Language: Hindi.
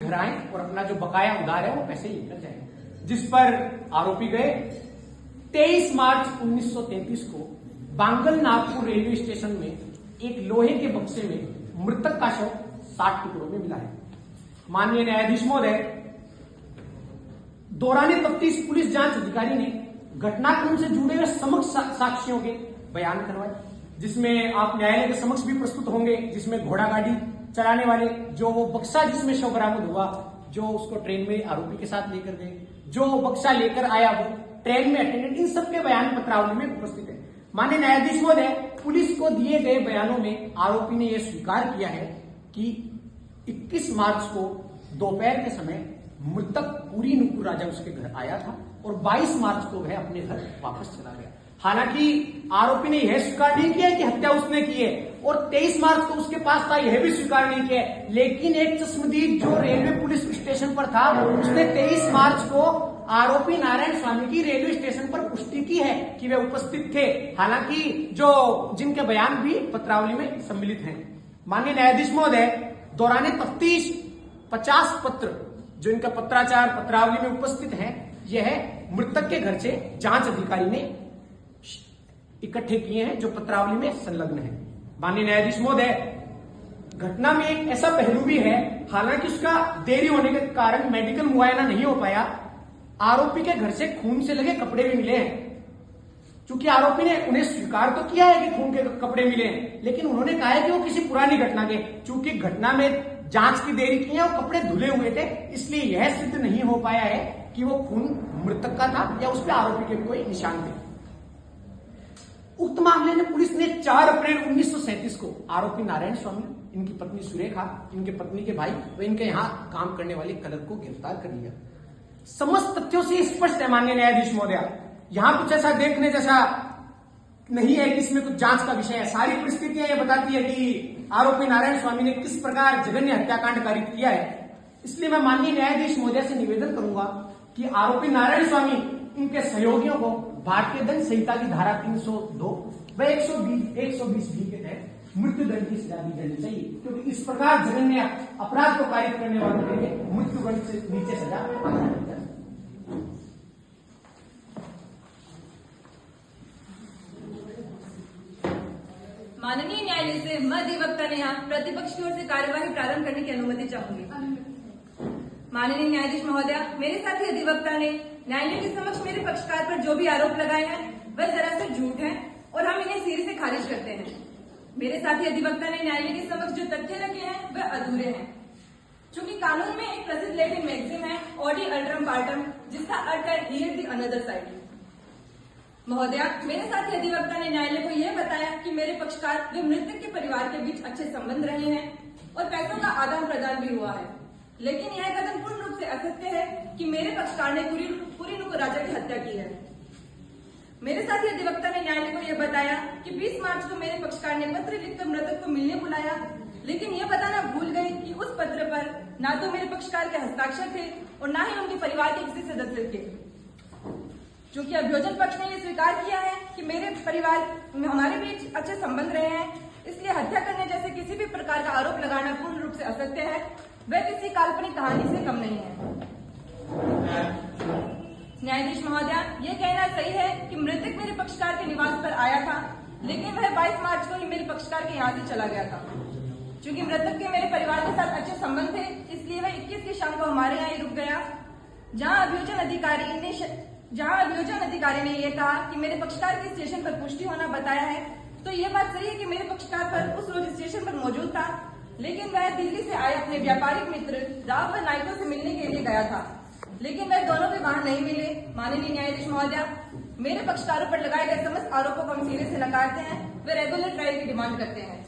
घर आए और अपना जो बकाया उधार है वो पैसे लेकर जाए, जिस पर आरोपी गए। 23 मार्च 1933 को बांगल नागपुर रेलवे स्टेशन में एक लोहे के बक्से में मृतक का शव 60 टुकड़ों में मिला है। माननीय न्यायाधीश महोदय, दौरान तफ्तीश पुलिस जांच अधिकारी ने घटनाक्रम से जुड़े हुए समस्त साक्ष्यों के बयान करवाए, जिसमें आप न्यायालय के समक्ष भी प्रस्तुत होंगे, जिसमें घोड़ा गाड़ी चलाने वाले, जो वो बक्सा जिसमें शव बरामद हुआ, जो उसको ट्रेन में आरोपी के साथ लेकर गए, जो बक्सा लेकर आया वो ट्रेन में अटेंडेंट, इन सबके बयान पत्रावली में उपस्थित है। माननीय न्यायाधीश महोदय, पुलिस को दिए गए बयानों में आरोपी ने यह स्वीकार किया है कि 21 मार्च को दोपहर के समय मृतक पूरी नुपुर राजा उसके घर आया था और 22 मार्च को वह अपने घर वापस चला गया। हालांकि आरोपी ने यह स्वीकार नहीं किया कि हत्या उसने की है और 23 मार्च को उसके पास था, यह भी स्वीकार नहीं किया, लेकिन एक चश्मदीद जो रेलवे पुलिस स्टेशन पर था उसने 23 मार्च को आरोपी नारायण स्वामी की रेलवे स्टेशन पर पुष्टि की है कि वे उपस्थित थे। हालांकि जो जिनके बयान भी पत्रावली में सम्मिलित हैं। माननीय न्यायाधीश महोदय, दौरान तफ्तीश 50 पत्र जो इनका पत्राचार पत्रावली में उपस्थित हैं, यह मृतक के घर से जांच अधिकारी ने इकट्ठे किए हैं, जो पत्रावली में संलग्न है। माननीय न्यायाधीश महोदय, घटना में एक ऐसा पहलू भी है, हालांकि उसका देरी होने के कारण मेडिकल मुआयना नहीं हो पाया, आरोपी के घर से खून से लगे कपड़े भी मिले हैं। चूंकि आरोपी ने उन्हें स्वीकार तो किया है कि खून के कपड़े मिले हैं, लेकिन उन्होंने कहा है कि वो किसी पुरानी घटना के, चूंकि घटना में जांच की देरी की है और कपड़े धुले हुए थे, इसलिए यह सिद्ध नहीं हो पाया है कि वो खून मृतक का था या उस पर आरोपी के कोई निशान थे। उक्त मामले में पुलिस ने 4 अप्रैल 1937 को आरोपी नारायण स्वामी, इनकी पत्नी सुरेखा, इनके पत्नी के भाई व इनके यहां काम करने वाले कलर को गिरफ्तार कर लिया। समस्त तथ्यों से स्पष्ट है माननीय न्यायाधीश महोदय, यहां कुछ ऐसा देखने जैसा नहीं है कि इसमें कुछ जांच का विषय है। सारी परिस्थितियां ये बताती है कि आरोपी नारायण स्वामी ने किस प्रकार जघन्य हत्याकांड कारित किया है। इसलिए मैं माननीय न्यायाधीश महोदय से निवेदन करूंगा कि आरोपी नारायण स्वामी इनके सहयोगियों को भारतीय दंड संहिता की धारा 302 व 120 बी के तहत मृत्युदंड की सजा दी जानी चाहिए, क्योंकि इस प्रकार जघन्य अपराध को कारित करने वालों के लिए मृत्युदंड से नीचे सजा नहीं दी जाती। माननीय न्यायालय से मैं अधिवक्ता ने यहाँ प्रतिपक्ष की ओर से कार्यवाही प्रारंभ करने की अनुमति चाहूंगी। माननीय न्यायाधीश महोदय, मेरे साथी अधिवक्ता ने न्यायालय के समक्ष मेरे पक्षकार पर जो भी आरोप लगाए हैं वह दरअसल झूठ है और हम इन्हें सिरे से खारिज करते हैं। मेरे साथी अधिवक्ता ने न्यायालय के समक्ष जो तथ्य रखे हैं वह अधूरे हैं। चूंकि कानून में एक प्रसिद्ध लैटिन मैगजीम है, ऑडी अल्ट्रम पार्टम, जिसका अर्थ है हियर द अनदर साइड। महोदया, मेरे साथी अधिवक्ता ने न्यायालय को यह बताया कि मेरे पक्षकार व मृतक के परिवार के बीच अच्छे संबंध रहे हैं और पैसों का आदान प्रदान भी हुआ है, लेकिन यह कथन पूर्ण रूप से असत्य है कि मेरे पक्षकार ने पूरी नुपुर राजा की हत्या की है। मेरे साथी अधिवक्ता ने न्यायालय को यह बताया कि 20 मार्च को मेरे पक्षकार ने पत्र लिखकर मृतक को मिलने बुलाया, लेकिन यह बताना भूल गए कि उस पत्र पर ना तो मेरे पक्षकार के हस्ताक्षर थे और ना ही उनके परिवार के किसी सदस्य थे। चूंकि अभियोजन पक्ष ने यह स्वीकार किया है कि मेरे परिवार में हमारे बीच अच्छे संबंध रहे हैं, इसलिए हत्या करने जैसे किसी भी प्रकार का आरोप लगाना पूर्ण रूप से असत्य है, वह किसी काल्पनिक कहानी से कम नहीं है। न्यायाधीश महोदया, यह कहना सही है कि मृतक मेरे पक्षकार के निवास पर आया था, लेकिन वह 22 मार्च को ही मेरे पक्षकार के यहाँ से चला गया था। चूंकि मृतक के मेरे परिवार के साथ अच्छे संबंध थे, इसलिए वह 21 की शाम को हमारे यहाँ ही रुक गया। जहाँ अभियोजन अधिकारी ने यह कहा कि मेरे पक्षकार के स्टेशन पर पुष्टि होना बताया है, तो यह बात सही है कि मेरे पक्षकार पर उस रोज स्टेशन पर मौजूद था, लेकिन वह दिल्ली से आए अपने व्यापारिक मित्र राव व नाइको से मिलने के लिए गया था, लेकिन वह दोनों भी वहां नहीं मिले। माननीय न्यायाधीश महोदया, मेरे पक्षकारों पर लगाए गए समस्त आरोपों को हम सिरे से नकारते हैं, वे रेगुलर ट्रायल की डिमांड करते हैं।